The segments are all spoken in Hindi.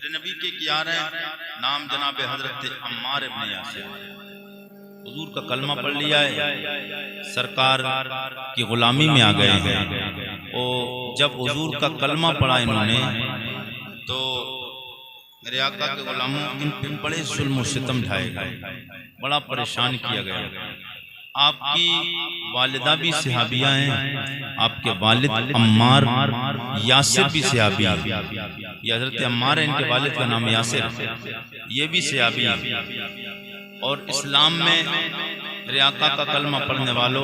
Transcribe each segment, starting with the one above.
मेरे नबी के यार हैं, नाम जनाब हजरत अम्मार इब्न यासिर। हुजूर का कलमा पढ़ लिया है, सरकार की गुलामी में आ गए हैं। और जब हुजूर का कलमा पढ़ा इन्होंने तो मेरे आका के गुलामों इन पे बड़े जुल्म और सितम ढाए गए, बड़ा परेशान किया गया। आपकी वालिदा भी सहाबिया हैं, आपके वालिद अम्मार यासिर भी सहाबी है। ये हजरत अम्मार है, इनके वालिद का नाम यासिर, ये भी सहाबी है। और इस्लाम में मेरे आका का कलमा पढ़ने वालों,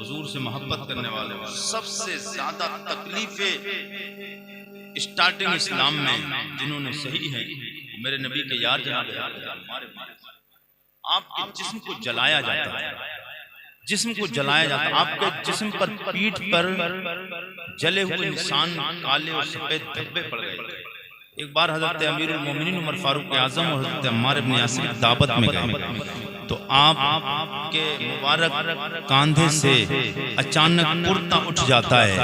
हुजूर से मोहब्बत करने वालों, सबसे ज्यादा तकलीफें स्टार्टिंग इस्लाम में जिन्होंने सही है मेरे नबी के यार जनाब आपके जिस्म को जलाया जाता है, जिस्म को जलाया जाता है। आपके जिस्म पर, पीठ पर जले हुए निशान काले और सफेद धब्बे पड़ गए। एक बार हजरत अमीरुल मोमिनीन उमर फारूक आजम और हजरत अम्मार इब्न यासिर दावत में गए तो आपके मुबारक कांधे से अचानक कुर्ता उठ जाता है।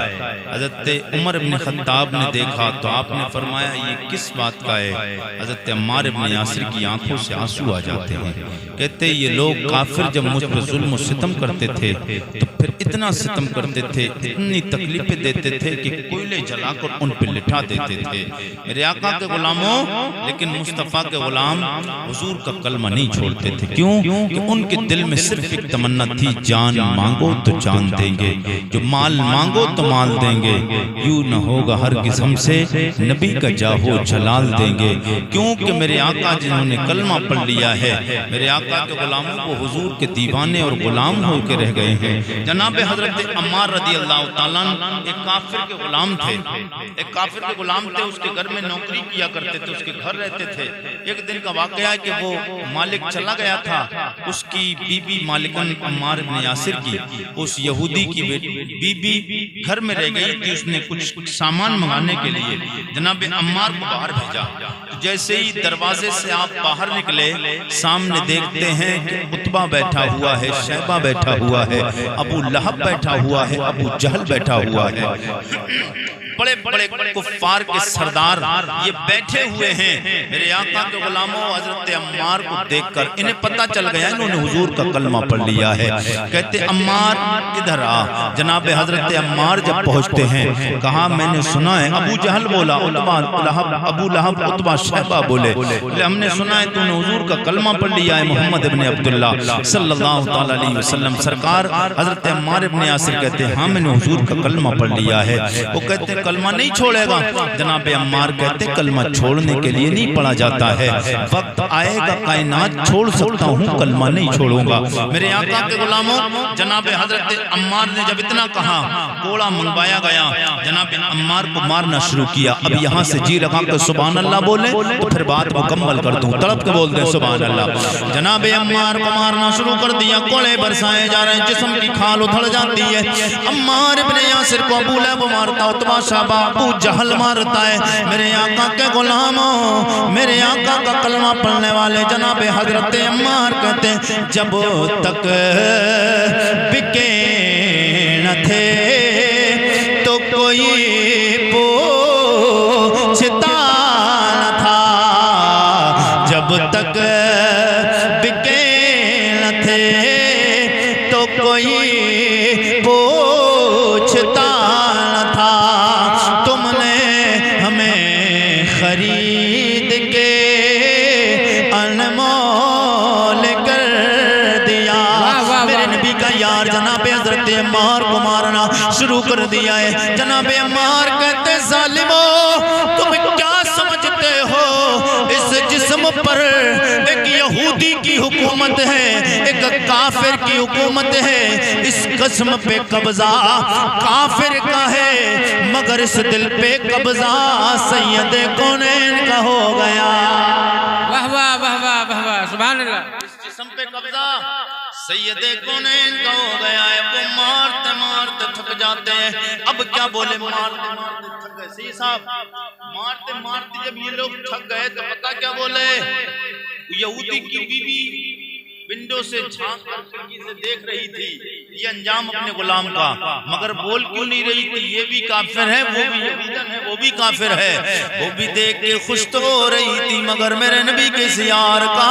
हजरत उमर इब्न खत्ताब ने देखा तो आपने फरमाया ये किस बात का है। हजरत अम्मार इब्न यासिर की आंखों से आंसू आ जाते हैं। कहते ये लोग काफिर जब मुझ पर जुल्म और सितम करते थे तो फिर इतना सितम करते थे, इतनी तकलीफें देते थे कि कोयले जलाकर उन पर लिटा देते थे। मेरे आका के गुलामों, लेकिन मुस्तफ़ा के गुलाम हुजूर का कलमा नहीं छोड़ते थे। क्यों? कि उनके दिल में सिर्फ एक तमन्ना थी, जान मांगो तो जान देंगे, जो माल मांगो तो माल देंगे, यूं न होगा हरगिज़ हमसे, नबी का जाहो जलाल देंगे। क्योंकि मेरे आका जिन्होंने कलमा पढ़ लिया है, मेरे आका के गुलामों को हुजूर के दीवाने और गुलाम होकर रह गए हैं। जनाब हजरत अम्मार रदी अल्लाह तआला एक काफिर के गुलाम थे, एक काफिर के गुलाम थे, उसके घर में नौकरी किया करते थे, उसके घर रहते थे। एक दिन का वाकया है कि वो मालिक चला गया था, उसकी बीबी मालिकन अम्मार इब्न यासिर की, उस यहूदी की बीबी घर में रह गई थी। उसने कुछ सामान मंगाने के लिए जनाब अम्मार को बाहर भेजा। तो जैसे ही दरवाजे से आप बाहर निकले, सामने देखते हैं कि उतबा बैठा हुआ है, शैबा बैठा हुआ है, अबू लहब बैठा हुआ है, अबू जहल बैठा हुआ है। बड़े बड़े कुफ्फार के सरदार ये बैठे हुए हैं। मेरे आका के गुलामों, हजरत अम्मार को देखकर इन्हें पता चल गया इन्होंने हुजूर का कलमा पढ़ लिया है। कहते अम्मार इधर आ। जनाब हजरत अम्मार जब पहुंचते हैं, कहा मैंने सुना है, अबू जहल बोला, अबू लहब उतबा शैबा बोले, हमने सुना है तूने हुजूर का कलमा पढ़ लिया है, मोहम्मद इब्न अब्दुल्ला सल्लल्लाहु तआला अलैहि वसल्लम। सरकार हजरत अम्मार इब्न यासिर कहते हैं हाँ मैंने हुजूर का कलमा पढ़ लिया है। वो कहते कलमा नहीं छोड़ेगा। जनाब अम्मार कहते कलमा छोड़ने के लिए नहीं पढ़ा जाता है, वक्त आएगा कायनात छोड़ सकता हूँ, कलमा नहीं छोड़ूंगा। मेरे आका के गुलामों, जनाब हजरत अम्मार ने जब इतना कहा, कोड़ा मंगवाया गया, जनाब अम्मार को मारना शुरू किया। अब यहाँ से जी लगा कर सुभान अल्लाह बोले तो फिर बात मुकम्मल कर दूं, तड़प के बोल दे सुभान अल्लाह। जनाब अम्मार को मारना शुरू कर दिया, कोड़े बरसाए जा रहे हैं, जिस्म की खाल उधड़ जाती है। अम्मार इब्न यासिर को अबू लहब मारता, उतबा शैबा, अबू जहल मारता है। मेरे आका के गुलामों, मेरे आका का कलमा पढ़ने वाले जनाब हजरत अम्मार कहते हैं जब तक बिके न थे तो कोई पूछता न था, जब तक बिके न थे तो कोई पूछता न था, तुमने हमें खरीद के अनमोल कर दिया। मेरे नबी का यार जनाब हजरत अम्मार को मारना शुरू कर दिया है। जनाब अम्मार कहते जालिमो तुम क्या समझते हो, इस जिस्म पर एक यहूदी की हुकूमत है, एक काफिर की हुकूमत है, इस जिस्म पे कब्जा काफिर का है, मगर इस दिल पे कब्जा सैयद कौनैन का हो गया। वाह वाह वाह वाह वाह वाह सुभान अल्लाह। इस जिस्म पे कब्जा सैयद कौनैन का हो गया है। वो मारते मारते थक जाते हैं। अब क्या बोले, मारते मारते थक गए। सही साहब, मारते मारते जब ये लोग थक गए तो पता क्या बोले, यहूदी की बीवी विंडो से झांक कर खिड़की से देख रही थी ये अंजाम अपने गुलाम का, मगर बोल क्यों नहीं रही थी, ये भी काफिर है, वो भी यहूदन है, वो भी भी काफिर है, वो भी देख के खुश तो हो रही थी, मगर मेरे नबी के इस यार का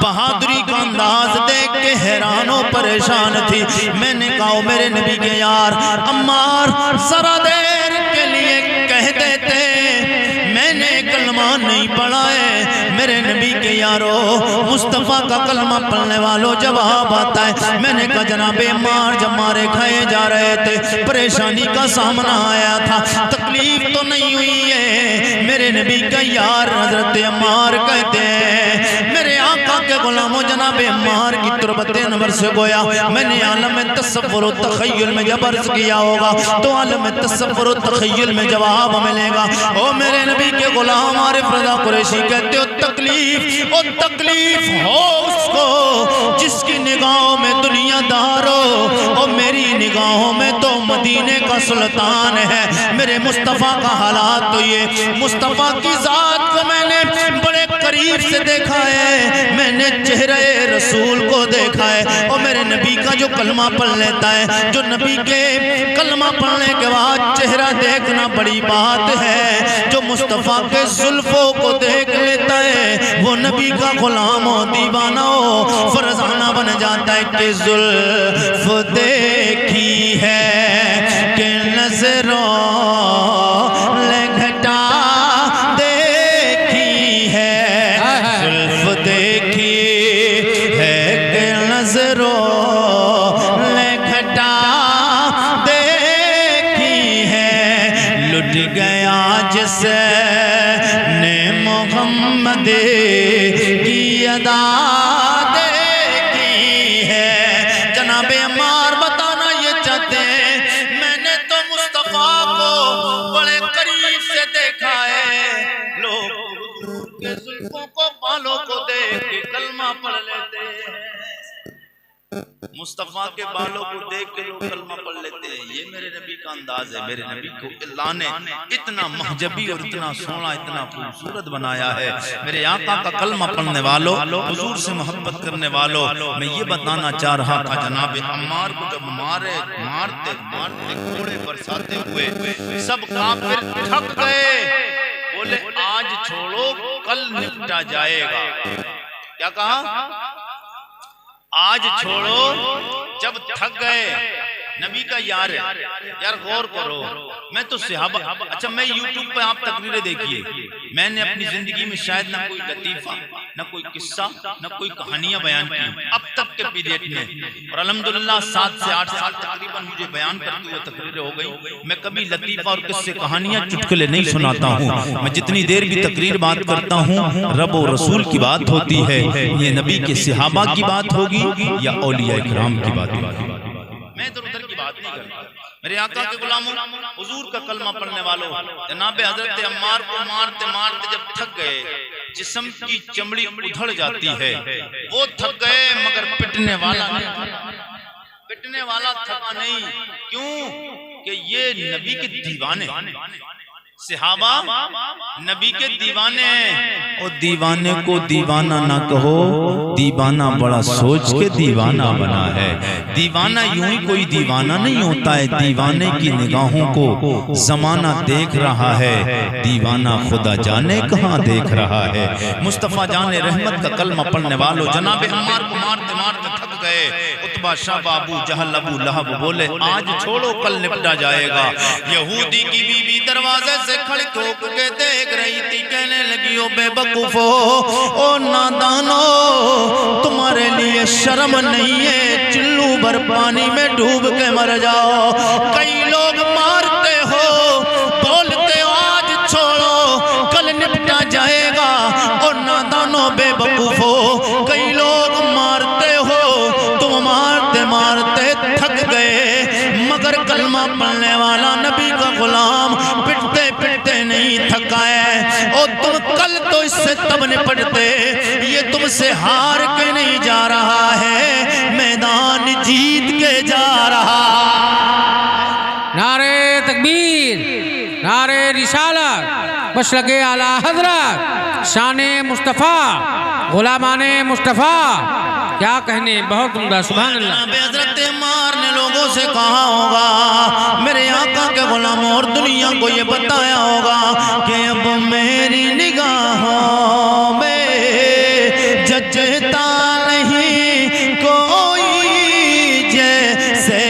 बहादुरी का अंदाज देख के हैरानों परेशान थी। मैंने कहा मेरे नबी के यार अम्मार जरा देर के लिए कह देते, मैंने कलमा नहीं पढ़ा है। मेरे नबी के यारो मुस्तफ़ा का कलमा पढ़ने वालों जवाब आता है। मैंने कहा जनाबे अम्मार जब मारे खाए जा रहे थे, परेशानी का सामना आया था, तकलीफ तो नहीं हुई है। मेरे नबी का यार हजरत अम्मार कहते हैं मेरे आका के गुलामों जनाबे अम्मार की तुरबत अनवर से गोया मैंने आलम में तसव्वुर व तख़य्युल में जब अर्ज़ किया होगा तो आलम में तसव्वुर व तख़य्युल में जवाब मिलेगा। ओ मेरे नबी के गुलाम आरिफ रज़ा कुरैशी कहते हो तकलीफ हो उसको जिसकी निगाहों में दुनियादार हो, और मेरी निगाहों में तो मदीने का सुल्तान है। मेरे मुस्तफ़ा का हालात तो ये, मुस्तफ़ा की जात को मैंने बड़े करीब से देखा है, मैंने चेहरे रसूल को देखा है। और मेरे नबी का जो कलमा पढ़ लेता है, जो नबी के कलमा पढ़ने के बाद चेहरा देखना बड़ी बात है। जो मुस्तफ़ा के जुल्फों को देख लेता है वो नबी का गुलाम हो, दीवाना हो, फरजाना बन जाता है कि जुल्फ देखी है कि नजरों ले घटा देखी है, जुल्फ देखी है कि नजरों ले घटा देखी है। लुट गया जिसे ने मोहम्मद की अदा देखी है। जनाबे अम्मार बताना ये चाहते हैं मैंने तो मुस्तफ़ा को बड़े करीब से देखा है, लोग के जुल्फों को बालों को देख के कलमा पढ़ लेते हैं। मुस्तफ़ा के बालों को देख के लोग कलमा पढ़ लेते हैं, ये मेरे नबी का अंदाज है। मेरे नबी को अल्लाह ने इतना महजबी और इतना सोना इतना खूबसूरत बनाया है। मेरे आका का कलमा पढ़ने वालों, हुजूर से मोहब्बत करने वालों, मैं ये बताना चाह रहा था जनाब अम्मार को जब मारते घोड़े बरसाते हुए सब काफिर थक गए, बोले आज छोड़ो कल निपटा जाएगा। क्या कहा? आज छोड़ो, जब थक गए। नबी का यार गौर करो, मैं तो सहाबा, अच्छा मैं यूट्यूब पे आप तकरीरें देखिए, मैंने अपनी जिंदगी में शायद ना कोई लतीफा, ना कोई किस्सा, ना कोई कहानियां बयान की अब तक के पीरियड में, और अल्हम्दुलिल्लाह 7 से 8 साल तकरीबन मुझे बयान करते हुए तकरीरें हो गई। मैं कभी लतीफा और किस्से कहानियां चुटकुले नहीं सुनाता हूँ। मैं जितनी देर भी तकरीर बात करता हूँ रब और रसूल की बात होती है, ये नबी के सहाबा की बात होगी या औलिया इकराम की बात होगी, मैं इधर उधर की बात नहीं करता। मेरे आका के गुलामों, हुजूर का कलमा पढ़ने वालों, जनाब हजरत अम्मार को मारते मारते जब थक गए, जिस्म की चमड़ी उधड़ जाती है, वो थक गए मगर पिटने वाला थका नहीं। क्यों? कि ये नबी के दीवाने, सहाबा नबी के दीवाने हैं। और दीवाने को दीवाना ना कहो, दीवाना बड़ा सोच के दीवाना बना है। दीवाना यूं ही कोई दीवाना नहीं होता है, दीवाने की निगाहों को जमाना देख रहा है, दीवाना खुदा जाने कहाँ देख रहा है। मुस्तफ़ा जाने रहमत का कलमा पढ़ने वालों, जनाब अम्मार को मारते मारते थक गए। उतबा शाह अबू जहल अबू लहब बोले आज छोड़ो कल निपटा जाएगा। यहूदी की बीवी दरवाजे से खड़ी ठोक के देख रही थी, कहने लगी ओ बेवकूफो, ओ नादानो, तुम्हारे लिए शर्म नहीं है, चिल्लू भर पानी में डूब के मर जाओ। कई लोग मारते हो, बोलते हो आज छोड़ो कल निपटा जाएगा। और नादानो बेवकूफो, कई लोग मारते हो, तुम मारते मारते थक गए, मगर कलमा पढ़ने वाला नबी का गुलाम पिटते पिटते नहीं थका है। और तुम कल तो इससे तब निपटते, ये तुमसे हार के नहीं जा रहा है, मैदान जीत के जा रहा। नारे तकबीर, नारे रिसालत, मशरक़े आला हज़रत, शान मुस्तफ़ा, गुलामाने मुस्तफ़ा, क्या कहने, बहुत उम्दा, सुभान अल्लाह। हजरत अम्मार ने लोगों से कहा होगा, मेरे आका के गुलामों और दुनिया को ये बताया होगा कि अब मेरी निगाहों में जचता नहीं कोई जैसे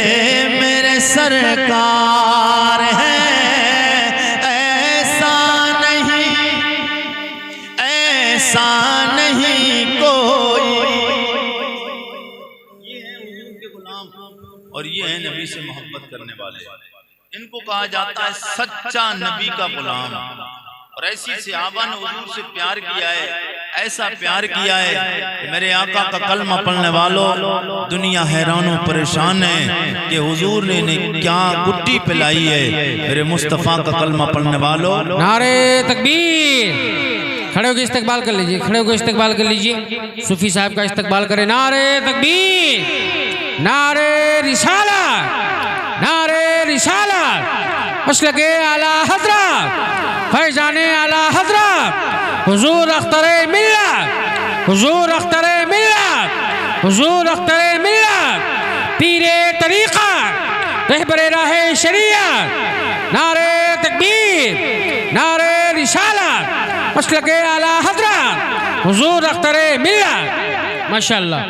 मेरे सरकार है, ऐसा नहीं कोई। ये है हुजूर के गुलाम और ये है नबी से मोहब्बत करने वाले, इनको कहा जाता है सच्चा नबी का गुलाम। और ऐसी सहाबा ने हुजूर से प्यार किया है, ऐसा प्यार किया है मेरे आका का कलमा पढ़ने वालों, दुनिया हैरानों परेशान है कि हुजूर ने क्या गुट्टी पिलाई है मेरे मुस्तफ़ा का कलमा पढ़ने वालों। नारे तकबीर, खड़े होकर इस्तकबाल कर लीजिए, खड़े होकर इस्तकबाल कर लीजिए, सूफी साहब का इस्तकबाल करें। नारे तकबीर, नारे रिसाला, नारे रिसाला, मसलके आला हज़रत, फैज़ाने आला हज़रत, हुजूर अख्तरे मिल्लत, हुजूर अख्तरे मिल्लत, हुजूर अख्तरे मिल्लत, पीरे तरीक़ा, रहबरे राहे शरीयत। नारे तकबीर, नारे रिसालत, मसलके आला हज़रत, हुजूर अख्तरे मिल्लत। माशाअल्लाह।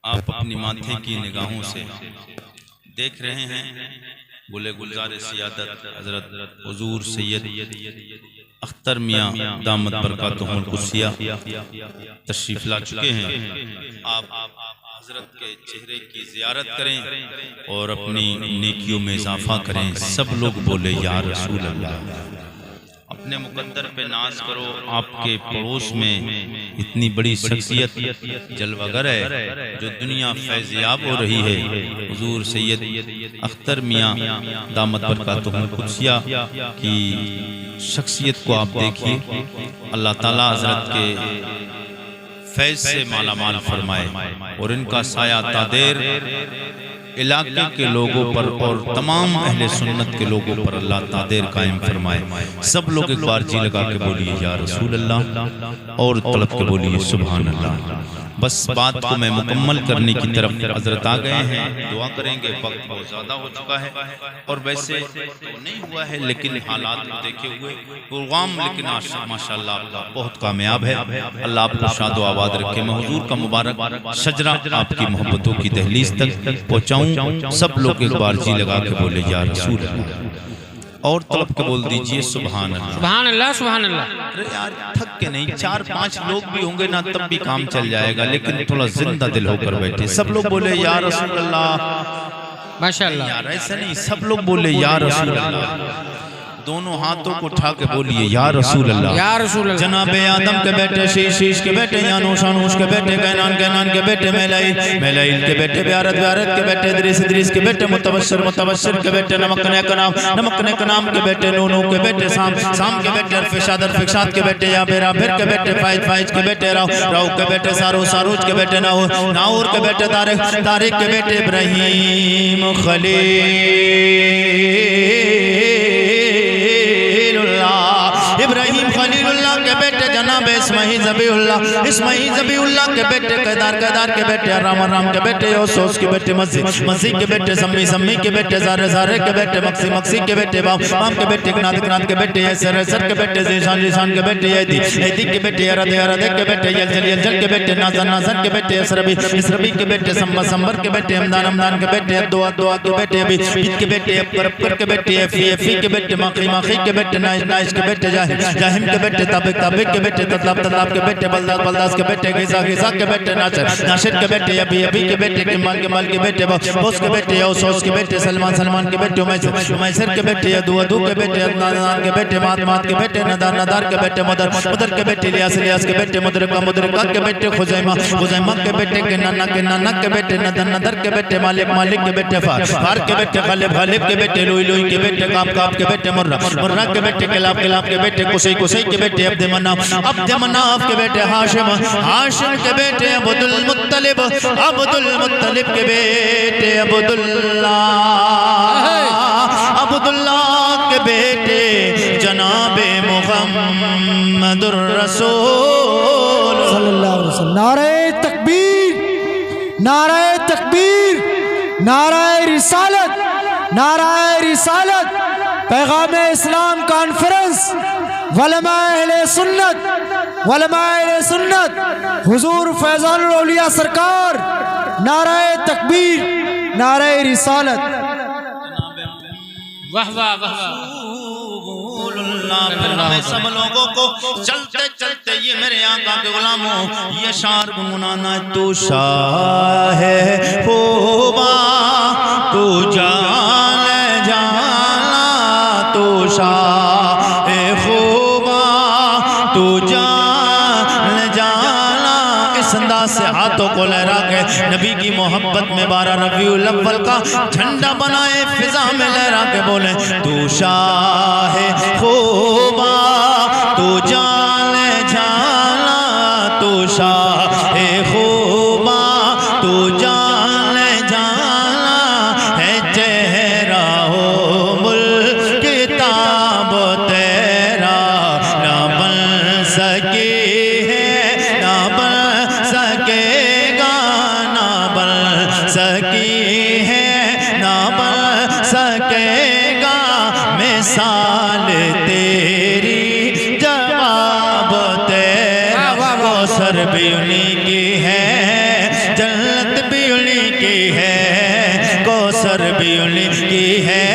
आप अपनी माथे की निगाहों से देख रहे हैं गुले गुलजार सियादत हजरत हुजूर सैयद अख्तर मियाँ दामत बरकातुहुल कुद्सिया तशरीफ ला चुके हैं। आप हजरत के चेहरे की जियारत करें और अपनी नेकियों में इजाफा करें। सब लोग बोले या रसूल अल्लाह। अपने मुकद्दर पे नाज करो, आपके पड़ोस में इतनी बड़ी शख्सियत जलवागर है जो दुनिया फैज़याब हो रही है। हुजूर सैयद अख्तर मियाँ दामत बरकातुहुल कुद्सिया की शख्सियत को आप देखिए। अल्लाह ताला हजरत के फैज़ से माला माल फरमाए और इनका साया तादेर इलाके के लोगों पर और तमाम अहले सुन्नत के लोगों पर अल्लाह तादेर कायम फरमाए। सब लोग एक बार जी लगा के बोलिए या रसूल अल्लाह और तलब के बोलिए सुभान अल्लाह। बस बात को मैं मुकम्मल करने की तरफ हजरत आ गए हैं, दुआ करेंगे, वक्त बहुत ज़्यादा हो चुका है और वैसे तो नहीं हुआ है लेकिन हालात को देखे हुए प्रोग्राम लेकिन माशाअल्लाह आपका बहुत कामयाब है। अल्लाह आपको शादो आबाद रखे। मैं हुजूर का मुबारक शजरा आपकी मोहब्बतों की दहलीज तक पहुँचाऊँ। सब लोग एक बार जी लगा के बोले या रसूल अल्लाह और तलब के बोल दीजिए सुभान अल्लाह। सुभान अल्लाह, सुभान अल्लाह। अरे यार थक के नहीं, 4-5 लोग भी होंगे ना तब भी काम चल जाएगा, लेकिन थोड़ा जिंदा दिल होकर बैठे। सब लोग बोले या रसूल अल्लाह। माशाअल्लाह। यार ऐसे नहीं, सब लोग बोले या रसूल अल्लाह। दोनों हाथों को उठा के बोलिए या रसूल अल्लाह, या रसूल अल्लाह। जनाबे आदम के बेटे, शीश के बेटे, यानूश के बेटे, कैनान के बेटे, मेलाइल के बेटे, ब्यारत के बेटे, इदरीस के बेटे, मुतबश्शिर के बेटे, नमक ने कनाम के बेटे, नूनू के बेटे, साम के बेटे, अरफिशाद के बेटे, याबेर के बेटे, फाइज के बेटे, राउ के बेटे, सारूज के बेटे, नाऊर के बेटे, तारिक के बेटे, इब्राहीम खलीलुल्लाह के बेटे, जनाब इस्माइल ज़बीहुल्लाह के बेटे, केदार के बेटे, राम के बेटे, सोस के बेटे, मस्जिद के बेटे, सम्मी के बेटे, ज़ारे के बेटे, मक्सी के बेटे, बाम के बेटे, कनात के बेटे, सर के बेटे, ज़ीशान के बेटे, एदी के बेटे, अरद के बेटे, यलजल के बेटे, नाज़न के बेटे, इसरबी के बेटे, संबर के बेटे, हमदान के बेटे, दुआ के बेटे, बीत के बेटे, अबकर के बेटे, एफी के बेटे, माखी के बेटे, नाइश के बेटे, जाहिम के बेटे, ताबिक के बेटे, तल्लाब के बेटे बलदास, बलदास के बेटे गीसा, गीसा के बेटे नासिर, नासिर के बेटे अबी, अबी के बेटे किमाल के बेटे बोस के बेटे औस, औस के बेटे सलमान, सलमान के बेटे उमैसर, उमैसर के बेटे अदू, अदू के बेटे अदनान, अदनान के बेटे मात, मात के बेटे नदार, नदार के बेटे मुदर, मुदर के बेटे इलियास, इलियास के बेटे मुदरिका, मुदरिका के बेटे खुजैमा, खुजैमा के बेटे किन्ना, किन्ना के बेटे नदर, नदर के बेटे मालिक, मालिक के बेटे फार, फार के बेटे खालिब, खालिब के बेटे लुई, लुई के बेटे काब, काब के बेटे मुर्रा, मुर्रा के बेटे किलाब, किलाब के बेटे कुसै, कुसै के बेटे अब्द मनाफ, अब्द मनाफ के बेटे हाशिम, हाशिम के बेटे अब्दुल मुत्तलिब, अब्दुल मुत्तलिब के बेटे अब्दुल्लाह, अब्दुल्लाह के बेटे जनाबे मुहम्मदुर रसूल सल्लल्लाहु अलैहि वसल्लम। नारे तकबीर, नारे तकबीर, नारे रिसालत, नारे रिसालत। पैगाम इस्लाम कॉन्फ्रेंस वलमा अहले सुन्नत, वलमा अहले सुन्नत हुजूर फैजानुल औलिया सरकार। नारे तकबीर, नारे रिसालत। वाह वाह वाह वाह। हमें सब लोगों को चलते चलते ये मेरे आका के गुलामों ये शार गुनगुनाना। तू शाह है खूबा, तू जान जाना, तू शाह है खूबा, तू जान जाना। इस अंदाज से हाथों को लहरा के नबी की मोहब्बत में 12 रबीउल अव्वल का झंडा बनाए, फिजा में लहरा के बोले तू शाह है खूबा, तू जान जाना, तू शाह है खूबा, तू जान जाना। है चेहरा हो मुल्क किताब तेरा, ना बन सके है, ना बन सकेगा, ना बन सकी है, ना बन सकेगा। मिसाल तेरी जवाब तेरा, कौसर भी उन्हीं की है, जन्नत भी उन्हीं की है, कौसर भी उन्हीं की है,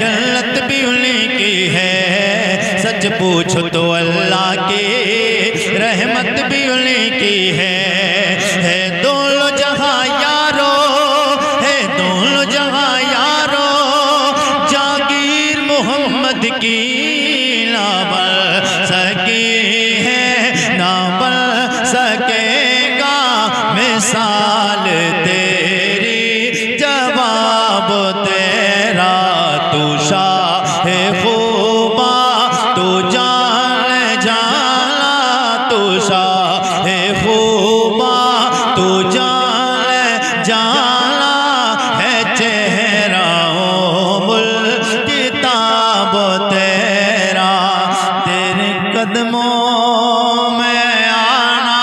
जन्नत भी उन्हीं की है। सच पूछो तो अल्लाह की रहमत भी उन्हीं की है। दोनों जहां यारो, है दोनों जहां यारो, जागीर मोहम्मद की ना बन सकी है, ना बन सकेगा। मिसाल तेरी जवाब तेरा, तू शाह है खूबा, तू जान जाना, तू शाह है खूबा, तू जान जाना। है चेहरा हो मुल्क किताब तेरा, तेरे कदमों में आना,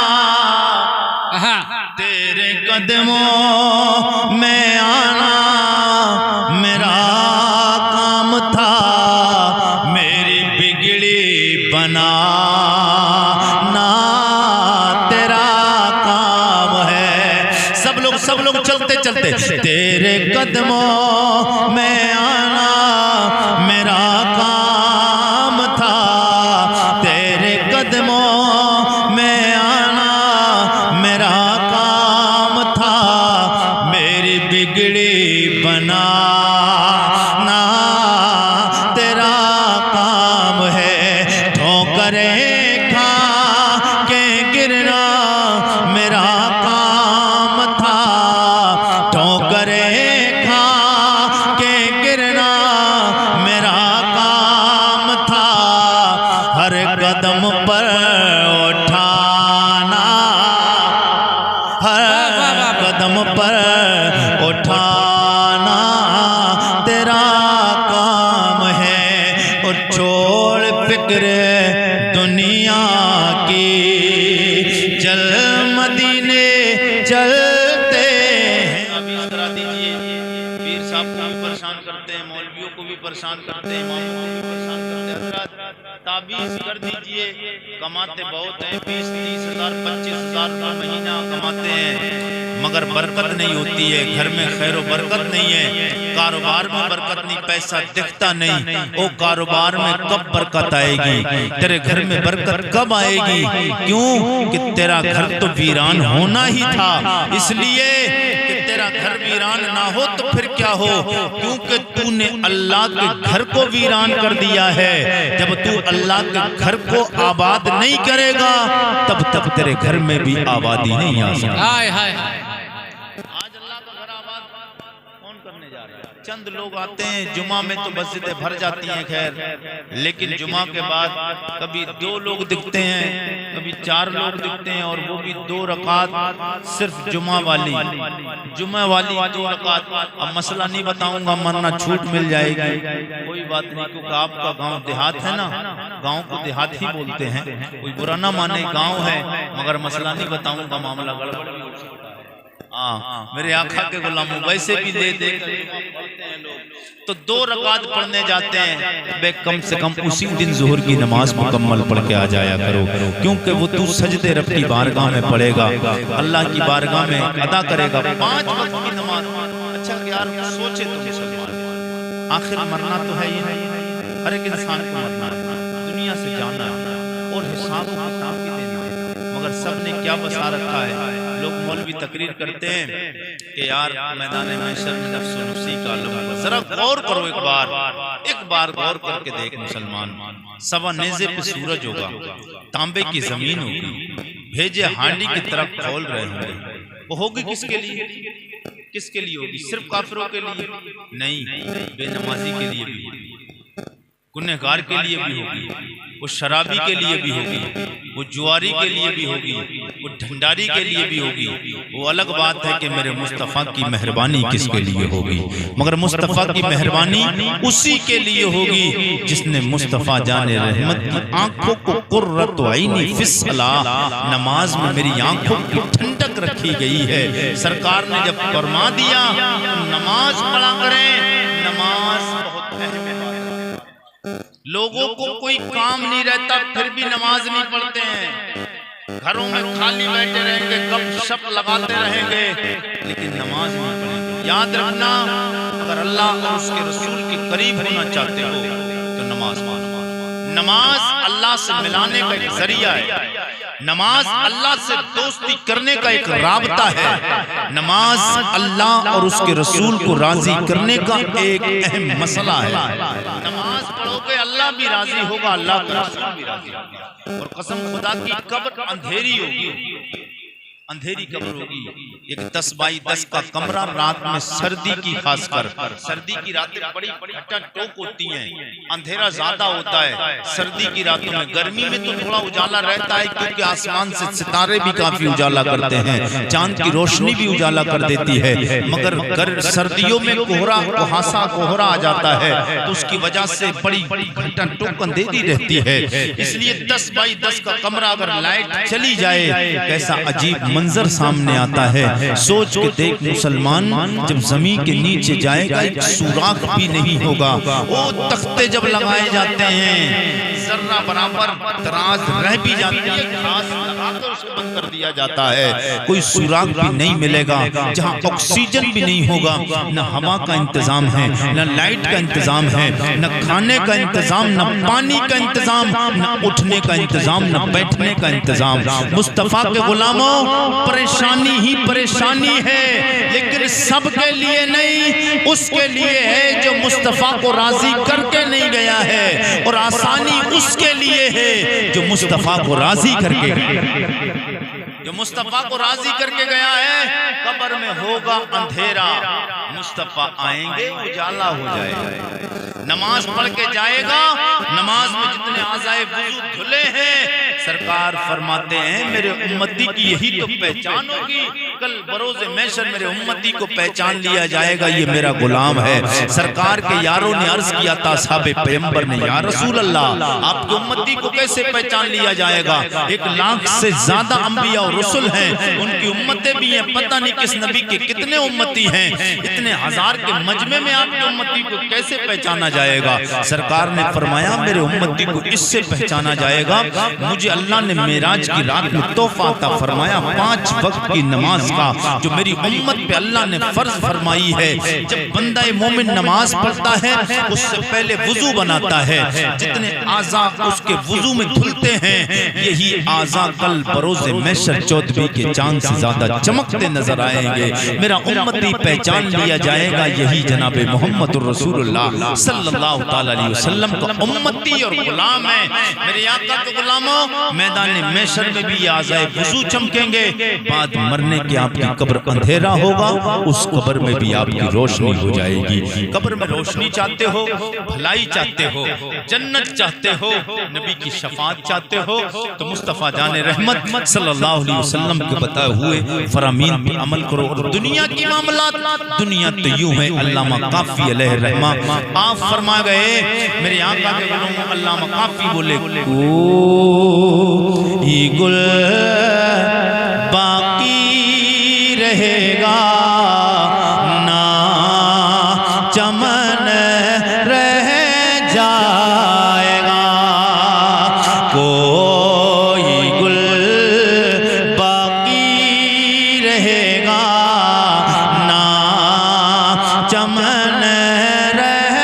तेरे कदमों में आना मेरा काम था, मेरी बिगड़ी बनाना तेरा काम है। सब लोग चलते चलते तेरे कदमों में आना मेरा काम था, तेरे कदमों में आना मेरा काम था, मेरी बिगड़ी बनाना तेरा काम है। ठोकरें खा के गिरना मेरा काम था, ठोकरें खा के गिरना मेरा काम था। हर कदम पर उठाना, हर कदम पर उठाना तेरा काम है। और छोड़ फिक्र दुनिया की, चल मदीने चलते हैं। अभी करा दीजिए, पीर साहब को भी परेशान करते हैं, मौलवियों को भी परेशान करते हैं, इमामों को भी परेशान करते हैं। हज़रात ताबीज़ कर दीजिए, कमाते बहुत हैं, 20-30 हज़ार 25 हज़ार का महीना कमाते हैं, मगर बरकत नहीं होती है, घर में खैर बरकत नहीं है। कारोबार में बरकत नहीं, पैसा दिखता नहीं, वो कारोबार में कब बरकत आएगी, तेरे घर में बरकत कब आएगी? क्यों कि तेरा घर तो वीरान होना ही था, इसलिए कि तेरा घर वीरान ना हो तो फिर क्या हो, क्योंकि तूने अल्लाह के घर को वीरान कर दिया है। जब तू अल्लाह के घर को आबाद नहीं करेगा तब तक तेरे घर में भी आबादी नहीं आ सकती। हाय हाय आज अल्लाह का घर आबाद कौन करने जा रहा है? चंद लोग आते हैं, जुमा में तो मस्जिदें भर जाती हैं खैर, लेकिन जुमा के बाद कभी 2 लोग दिखते हैं, कभी 4 लोग दिखते हैं, और वो भी 2 रकात सिर्फ जुमा वाली 2 रकात। अब मसला नहीं बताऊंगा वरना छूट मिल जाएगी, कोई बात नहीं, क्योंकि आपका गांव देहात है ना, गांव को देहात ही बोलते हैं, कोई बुरा ना माने, गांव है, मगर मसला नहीं बताऊंगा, मामला गड़बड़ भी हो सकता है। मेरे आका के गुलामों वैसे भी दे तो 2 रकात पढ़ने जाते हैं, बे कम से कम उसी दिन ज़ोहर की नमाज मुकम्मल पढ़ के आ जाया करो, क्योंकि वो तू सजदे रब की बारगाह में पढ़ेगा, अल्लाह की बारगाह में अदा करेगा 5 वक्त की नमाज। अच्छा यार सोचे तो मुसलमान, आखिर मरना तो है ही नहीं, हर एक इंसान को मरना है, दुनिया से जाना और हिसाब किताब भी देना है, मगर सब ने क्या बसा रखा है? लोग मौलवी तकरीर करते हैं कि यार मैदान महशर में नफ्स व नफ्सी का लम्हा। जरा गौर करो, एक बार गौर करके देख मुसलमान, सवा नेज़े पे सूरज होगा, तांबे की जमीन होगी, भेजे हांडी की तरफ खोल रहे होंगे, वो होगी किसके लिए? किसके लिए होगी? सिर्फ काफिरों के लिए नहीं, बेनमाजी के लिए भी होगी, गुनहगार के लिए भी होगी, वो शराबी के लिए भी होगी, वो जुआरी के लिए भी होगी, वो ढंडारी के लिए भी होगी। वो अलग बात है कि मेरे मुस्तफ़ा की मेहरबानी किसके लिए होगी, मगर मुस्तफ़ा की मेहरबानी उसी के लिए होगी जिसने मुस्तफ़ा जाने रहमत की आंखों को कुर्रत ऐनी फिस्सलाह, नमाज में मेरी आंखों की ठंडक रखी गई है। सरकार ने जब फरमा दिया तो नमाज पढ़ा करें, नमाज बहुत अहम है। लोगों को कोई काम नहीं रहता फिर भी नमाज नहीं पढ़ते हैं, घरों में खाली बैठे रहेंगे, गपशप लगाते रहेंगे, लेकिन नमाज नहीं पढ़ेंगे। याद रखना, अगर अल्लाह और उसके रसूल के करीब होना चाहते हो तो नमाज मानो। नमाज अल्लाह से मिलाने का एक जरिया है, नमाज अल्लाह से दोस्ती करने का एक राबता है, नमाज अल्लाह और उसके रसूल को राजी करने का एक अहम मसला है। नमाज पढ़ोगे अल्लाह भी राजी होगा, अल्लाह का रसूल भी राजी होगा। और कसम खुदा की कब्र अंधेरी होगी, अंधेरी कब्र होगी, एक 10 बाई 10 का कमरा, रात में सर्दी की, खासकर सर्दी की रातें बड़ी घटा टोक होती हैं, अंधेरा ज्यादा होता है सर्दी की रातों में। गर्मी में तो थोड़ा उजाला रहता है क्योंकि आसमान से सितारे भी काफी उजाला करते हैं, चांद की रोशनी भी उजाला कर देती है, मगर सर्दियों में कोहरा कुहासा कोहरा आ जाता है तो उसकी वजह से बड़ी घटा टोक अंधेरी रहती है। इसलिए 10 बाई 10 का कमरा अगर लाइट चली जाए कैसा अजीब मंजर सामने आता है। सोच के देख मुसलमान, जब जमीन के नीचे जाएगा एक सुराख भी नहीं होगा, वो तख्ते जब लगाए जाते हैं जर्रा बराबर दराज रह भी जाती है, घास लगाकर उसको बंद कर दिया जाता है, कोई सुराख भी नहीं मिलेगा, जहाँ ऑक्सीजन भी नहीं होगा, न हवा का इंतजाम है, न लाइट का इंतजाम है, न खाने का इंतजाम, न पानी का इंतजाम, न उठने का इंतजाम, न बैठने का इंतजाम। मुस्तफा के गुलामों, परेशानी ही परेशानी है, लेकिन सबके लिए नहीं, उसके लिए है जो मुस्तफा को राजी करके नहीं गया है, और आसानी उसके लिए है जो मुस्तफा को राजी करके जो मुस्तफा को राजी करके गया है। कब्र में होगा अंधेरा, मुस्तफा आएंगे उजाला हो जाएगा। नमाज पढ़ के जाएगा, नमाज में जितने आज़ाए वुज़ू धुले हैं, सरकार फरमाते हैं मेरे उम्मती की यही तो पहचान होगी, कल बरोज़े महशर मेरे उम्मती को पहचान लिया जाएगा, ये मेरा गुलाम है। सरकार के यारों ने अर्ज किया था साहब पैगंबर ने, या रसूल अल्लाह आपकी उम्मती को कैसे पहचान लिया जाएगा? 1 लाख से ज्यादा अंबिया और रसूल हैं, उनकी उम्मतें भी हैं, पता नहीं किस नबी के कितने उम्मती हैं, इतने हजार के मजमे में आपकी उम्मती को कैसे पहचाना जाएगा? सरकार ने फरमाया मेरे उम्मती को इससे पहचाना जाएगा, मुझे अल्लाह ने मेराज की रात में तोहफा अता फरमाया 5 वक्त की नमाज नमाज का जो मेरी उम्मत पे अल्लाह ने फर्ज फरमाई है। जब बंदा मोमिन नमाज पढ़ता है उससे पहले वुजू बनाता है, जितने आज़ा उसके वुजू में धुलते हैं यही आज़ा कल बरोज़े महशर चौदहवीं के चांद से ज्यादा चमकते नजर आएंगे। मेरा उम्मती पहचान लिया जाएगा, यही जनाब मोहम्मद रसूलुल्लाह सल्लल्लाहु ताला अलैहि वसल्लम का उम्मती और गुलाम है। मेरे आका के गुलामों, मैदान महशर में भी आज़ाए वुजू चमकेंगे। बाद मरने के आपकी कब्र अंधेरा होगा, उस कब्र में भी आपकी रोशनी हो जाएगी। कब्र में रोशनी चाहते हो, भलाई चाहते हो, जन्नत चाहते हो, नबी की शफाअत चाहते हो तो मुस्तफ़ा जान रहमत सल्लल्लाहु अलैहि वसल्लम के बताए हुए फरामीन पे अमल करो। और दुनिया की मामलात, दुनिया तो यूं है, अल्लामा काफ़ी अलैहि रहमा आप फरमा गए, मेरे आका के गुलाम अल्लामा काफ़ी बोले कोई गुल बाकी रहेगा ना चमन रह जाएगा, कोई गुल बाकी रहेगा ना चमन रह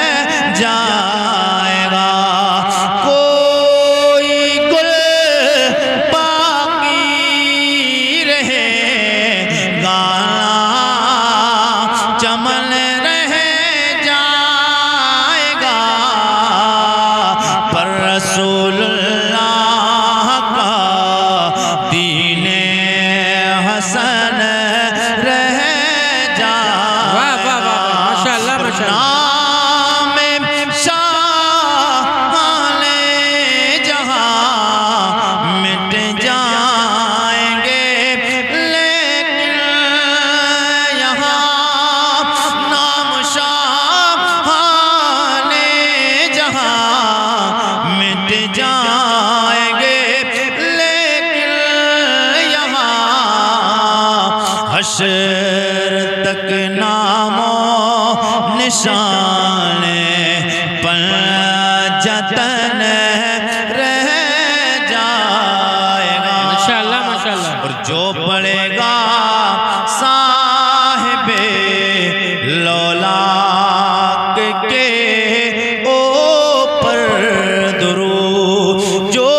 जाएगा, कोई गुल बाकी रहेगा ना चमन रह जाएगा, पर रसूलुल्लाह का दीने हसन रह जाएगा। वाह वाह वाह, माशाअल्लाह माशाअल्लाह। नाम शाह जहां मिट जाएंगे लेकिन यहाँ नाम शाह जहां मिट जाएंगे लेकिन यहाँ हश्र तक नामो निशान पर जतन रह जाएगा। माशाअल्लाह माशाअल्लाह। और जो पढ़ेगा साहिबे लौलाक के ऊपर दुरूद, जो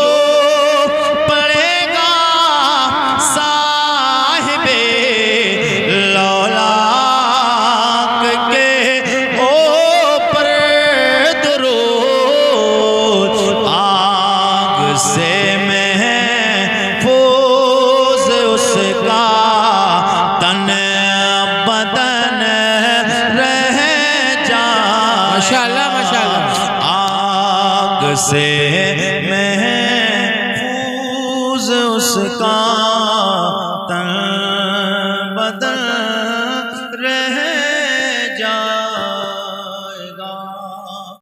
पढ़ेगा साहिबे लौलाक के ऊपर दुरूद, आग से महफूज उसका तन बदन रह जाए। माशाअल्लाह माशाअल्लाह। आग से महफूज उसका तन